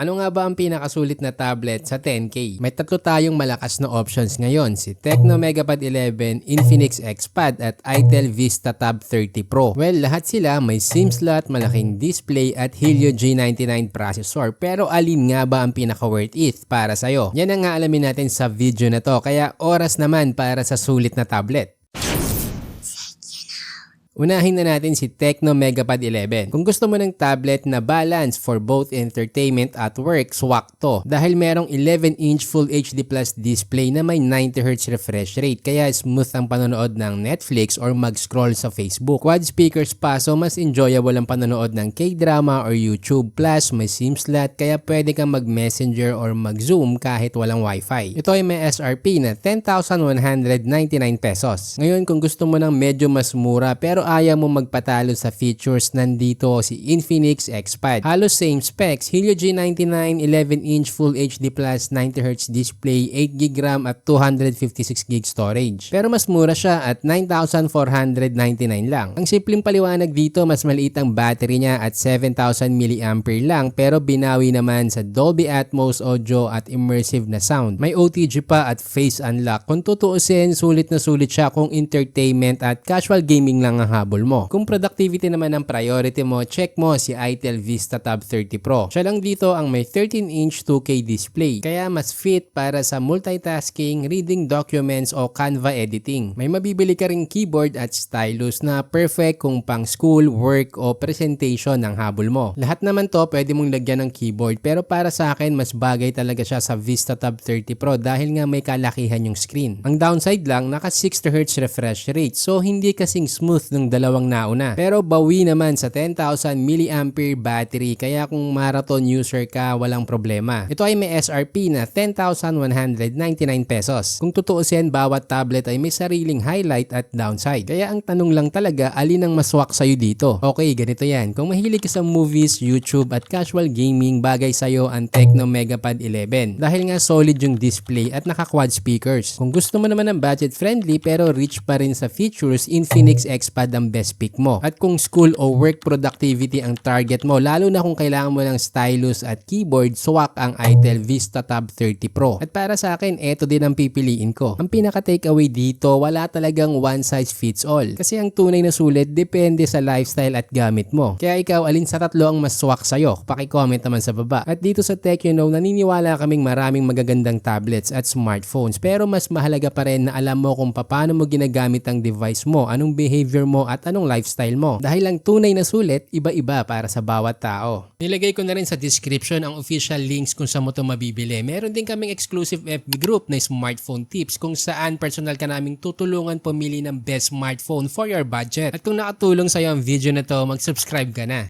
Ano nga ba ang pinakasulit na tablet sa 10K? May tatlo tayong malakas na options ngayon, si Tecno Megapad 11, Infinix XPad at Itel Vista Tab 30 Pro. Well, lahat sila may SIM slot, malaking display at Helio G99 processor. Pero alin nga ba ang pinaka-worth it para sa'yo? Yan ang nga alamin natin sa video na to, kaya oras naman para sa sulit na tablet. Unahin na natin si Tecno Megapad 11. Kung gusto mo ng tablet na balance for both entertainment at work, swak to. Dahil merong 11-inch Full HD Plus display na may 90Hz refresh rate, kaya smooth ang panonood ng Netflix or mag-scroll sa Facebook. Quad speakers pa, so mas enjoyable ang panonood ng K-drama or YouTube. Plus, may SIM slot, kaya pwede kang mag-messenger or mag-zoom kahit walang wifi. Ito ay may SRP na 10,199 pesos. Ngayon, kung gusto mo ng medyo mas mura pero ayaw mo magpatalo sa features, nandito si Infinix XPad. Halos same specs, Helio G99, 11-inch Full HD Plus, 90Hz display, 8GB RAM at 256GB storage. Pero mas mura siya at 9,499 lang. Ang simpleng paliwanag dito, mas maliit ang battery niya at 7,000 mAh lang, pero binawi naman sa Dolby Atmos audio at immersive na sound. May OTG pa at face unlock. Kung tutuusin, sulit na sulit siya kung entertainment at casual gaming lang ang habol mo. Kung productivity naman ang priority mo, check mo si Itel Vista Tab 30 Pro. Siya lang dito ang may 13-inch 2K display, kaya mas fit para sa multitasking, reading documents o Canva editing. May mabibili ka ring keyboard at stylus na perfect kung pang school, work o presentation ng habol mo. Lahat naman to pwede mong lagyan ng keyboard, pero para sa akin mas bagay talaga siya sa Vista Tab 30 Pro dahil nga may kalakihan yung screen. Ang downside lang, naka 60Hz refresh rate, so hindi kasing smooth ng dalawang nauna. Pero bawi naman sa 10,000 mAh battery, kaya kung marathon user ka, walang problema. Ito ay may SRP na 10,199 pesos. Kung tutuusin, bawat tablet ay may sariling highlight at downside. Kaya ang tanong lang talaga, alin ang maswak sa'yo dito? Okay, ganito yan. Kung mahilig ka sa movies, YouTube at casual gaming, bagay sa'yo ang Tecno Megapad 11. Dahil nga solid yung display at naka-quad speakers. Kung gusto mo naman ng budget friendly pero rich pa rin sa features, Infinix XPad ang best pick mo. At kung school o work productivity ang target mo, lalo na kung kailangan mo ng stylus at keyboard, swak ang Itel Vista Tab 30 Pro. At para sa akin, eto din ang pipiliin ko. Ang pinaka takeaway dito, wala talagang one size fits all. Kasi ang tunay na sulit, depende sa lifestyle at gamit mo. Kaya ikaw, alin sa tatlo ang mas swak sa'yo? Paki-comment naman sa baba. At dito sa Tech You Know, naniniwala kaming maraming magagandang tablets at smartphones. Pero mas mahalaga pa rin na alam mo kung paano mo ginagamit ang device mo, anong behavior mo at anong lifestyle mo. Dahil ang tunay na sulit, iba-iba para sa bawat tao. Nilagay ko na rin sa description ang official links kung saan mo ito mabibili. Meron din kaming exclusive FB group na smartphone tips kung saan personal ka naming tutulungan pumili ng best smartphone for your budget. At kung nakatulong sa'yo ang video na to, mag-subscribe ka na.